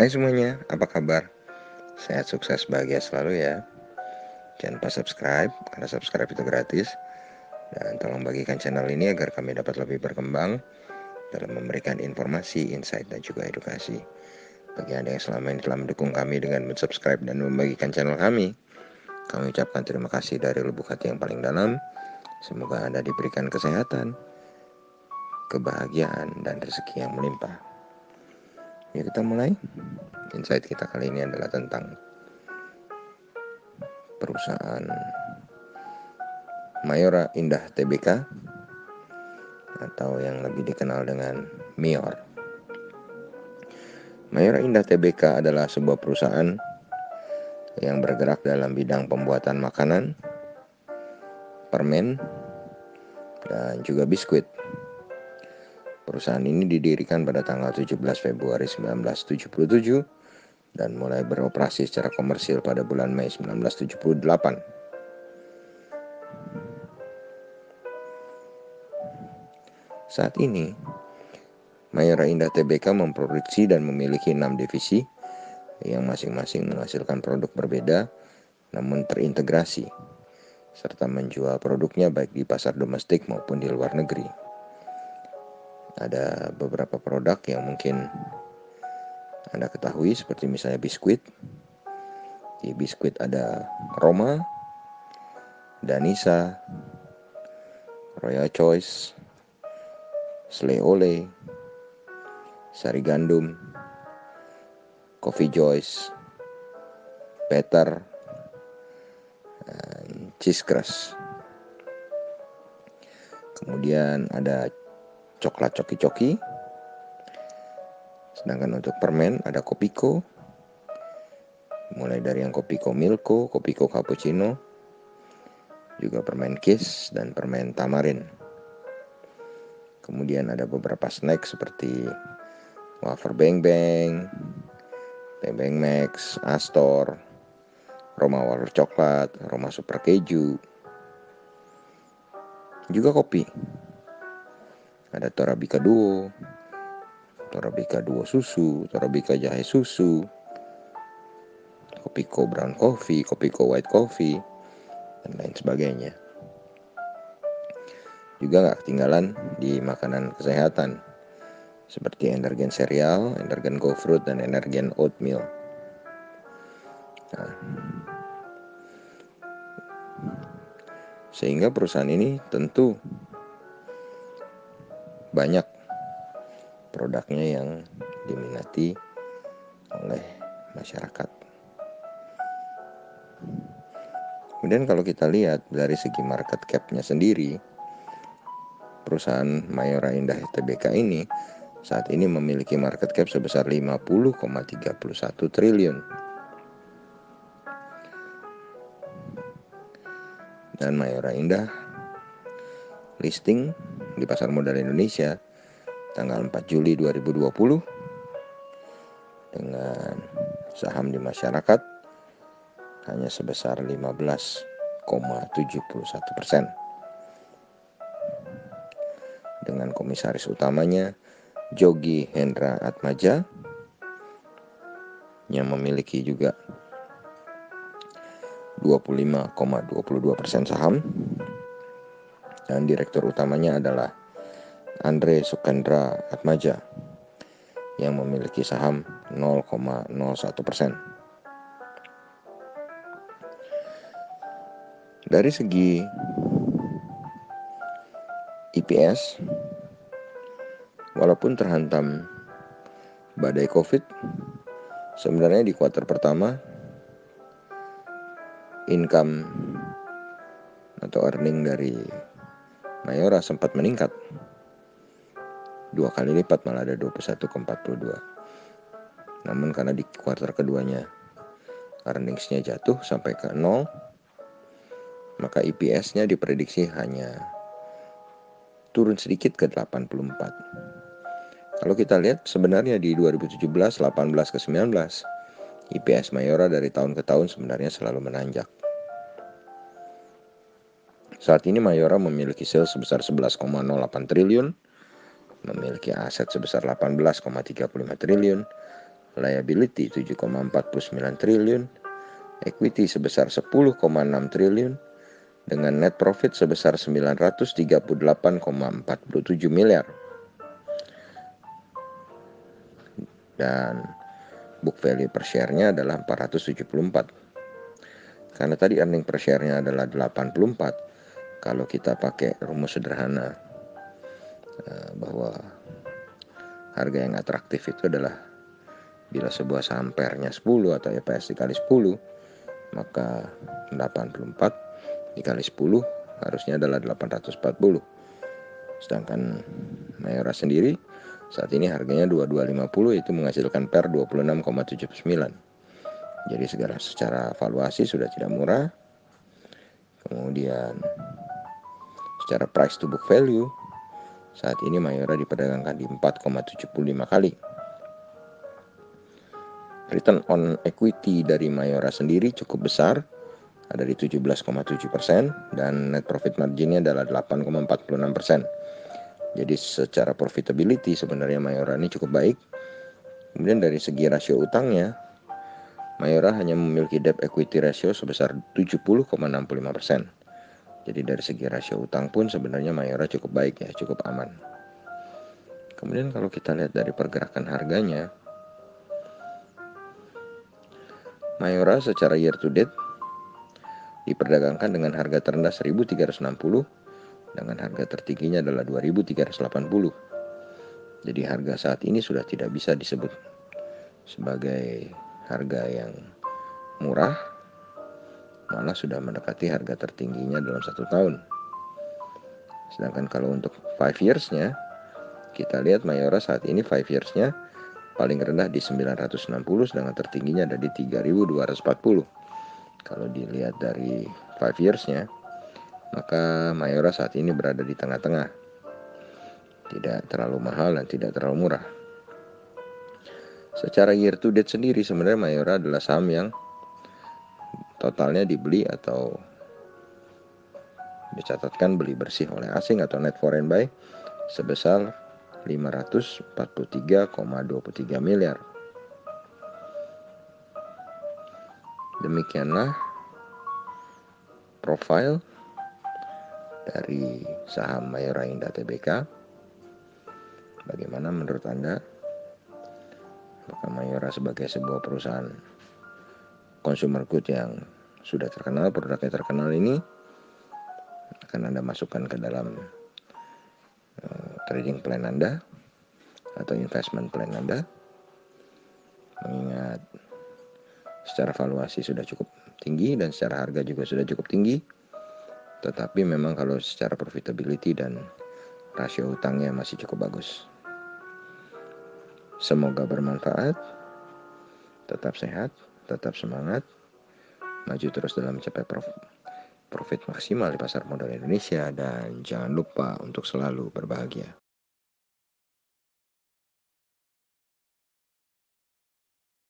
Hai semuanya, apa kabar? Sehat, sukses, bahagia selalu ya. Jangan lupa subscribe, karena subscribe itu gratis. Dan tolong bagikan channel ini agar kami dapat lebih berkembang dalam memberikan informasi, insight, dan juga edukasi. Bagi Anda yang selama ini telah mendukung kami dengan subscribe dan membagikan channel kami ucapkan terima kasih dari lubuk hati yang paling dalam. Semoga Anda diberikan kesehatan, kebahagiaan, dan rezeki yang melimpah. Yuk kita mulai. Insight kita kali ini adalah tentang perusahaan Mayora Indah Tbk atau yang lebih dikenal dengan MIOR. Mayora Indah Tbk adalah sebuah perusahaan yang bergerak dalam bidang pembuatan makanan, permen, dan juga biskuit. Perusahaan ini didirikan pada tanggal 17 Februari 1977 dan mulai beroperasi secara komersil pada bulan Mei 1978. Saat ini, Mayora Indah Tbk memproduksi dan memiliki 6 divisi yang masing-masing menghasilkan produk berbeda namun terintegrasi, serta menjual produknya baik di pasar domestik maupun di luar negeri. Ada beberapa produk yang mungkin Anda ketahui seperti misalnya biskuit. Di biskuit ada Roma, Danisa, Royal Choice, Sleole, Sari Gandum, Coffee Joyce, Peter, dan Cheese Crust. Kemudian ada coklat coki-coki. Sedangkan untuk permen ada Kopiko, mulai dari yang Kopiko Milko, Kopiko Cappuccino, juga permen Kiss dan permen Tamarin. Kemudian ada beberapa snack seperti wafer Bang Bang, Bang Bang Max, Astor, Roma wafer coklat, Roma super keju. Juga kopi. Ada Torabika Duo, Torabika Duo susu, Torabika jahe susu, Kopiko brown coffee, Kopiko white coffee, dan lain sebagainya. Juga gak ketinggalan di makanan kesehatan seperti Energen Cereal, Energen Go Fruit, dan Energen Oatmeal. Nah, sehingga perusahaan ini tentu banyak produknya yang diminati oleh masyarakat. Kemudian kalau kita lihat dari segi market cap-nya sendiri, perusahaan Mayora Indah Tbk ini saat ini memiliki market cap sebesar 50,31 triliun. Dan Mayora Indah listing di Pasar Modal Indonesia tanggal 4 Juli 2020 dengan saham di masyarakat hanya sebesar 15,71%. Dengan komisaris utamanya Jogi Hendra Atmaja yang memiliki juga 25,22% saham, dan direktur utamanya adalah Andre Sukendra Atmaja yang memiliki saham 0,01%. Dari segi EPS, walaupun terhantam badai COVID, sebenarnya di kuartal pertama income atau earning dari Mayora sempat meningkat 2 kali lipat, malah ada 21,42. Namun karena di kuartal keduanya earningsnya jatuh sampai ke 0, maka EPS-nya diprediksi hanya turun sedikit ke 84. Kalau kita lihat sebenarnya di 2017, 18 ke 19, EPS Mayora dari tahun ke tahun sebenarnya selalu menanjak. Saat ini Mayora memiliki sales sebesar 11,08 triliun, memiliki aset sebesar 18,35 triliun, liability 7,49 triliun, equity sebesar 10,6 triliun, dengan net profit sebesar 938,47 miliar. Dan book value per share-nya adalah 474. Karena tadi earning per share-nya adalah 84, kalau kita pakai rumus sederhana bahwa harga yang atraktif itu adalah bila sebuah saham PER-nya 10 atau EPS dikali 10, maka 84 dikali 10 harusnya adalah 840. Sedangkan Mayora sendiri saat ini harganya 2250, itu menghasilkan PER 26,79. Jadi secara valuasi sudah tidak murah. Kemudian secara price to book value saat ini Mayora diperdagangkan di 4,75 kali. Return on equity dari Mayora sendiri cukup besar, ada di 17,7%, dan net profit marginnya adalah 8,46%. Jadi secara profitability sebenarnya Mayora ini cukup baik. Kemudian dari segi rasio utangnya, Mayora hanya memiliki debt equity ratio sebesar 70,65%. Jadi dari segi rasio utang pun sebenarnya Mayora cukup baik ya, cukup aman. Kemudian kalau kita lihat dari pergerakan harganya, Mayora secara year to date diperdagangkan dengan harga terendah 1.360, dengan harga tertingginya adalah 2.380. Jadi harga saat ini sudah tidak bisa disebut sebagai harga yang murah, malah sudah mendekati harga tertingginya dalam 1 tahun. Sedangkan kalau untuk 5 years-nya, kita lihat Mayora saat ini 5 years-nya paling rendah di 960, sedangkan tertingginya ada di 3.240. Kalau dilihat dari 5 years-nya, maka Mayora saat ini berada di tengah-tengah, tidak terlalu mahal dan tidak terlalu murah. Secara year to date sendiri sebenarnya Mayora adalah saham yang totalnya dibeli atau dicatatkan beli bersih oleh asing atau net foreign buy sebesar 543,23 miliar. Demikianlah profil dari saham Mayora Indah Tbk. Bagaimana menurut Anda? Apakah Mayora sebagai sebuah perusahaan consumer good yang sudah terkenal, produknya terkenal ini akan Anda masukkan ke dalam trading plan Anda atau investment plan Anda, mengingat secara valuasi sudah cukup tinggi dan secara harga juga sudah cukup tinggi, tetapi memang kalau secara profitability dan rasio utangnya masih cukup bagus. Semoga bermanfaat, tetap sehat, tetap semangat, maju terus dalam mencapai profit maksimal di pasar modal Indonesia, dan jangan lupa untuk selalu berbahagia.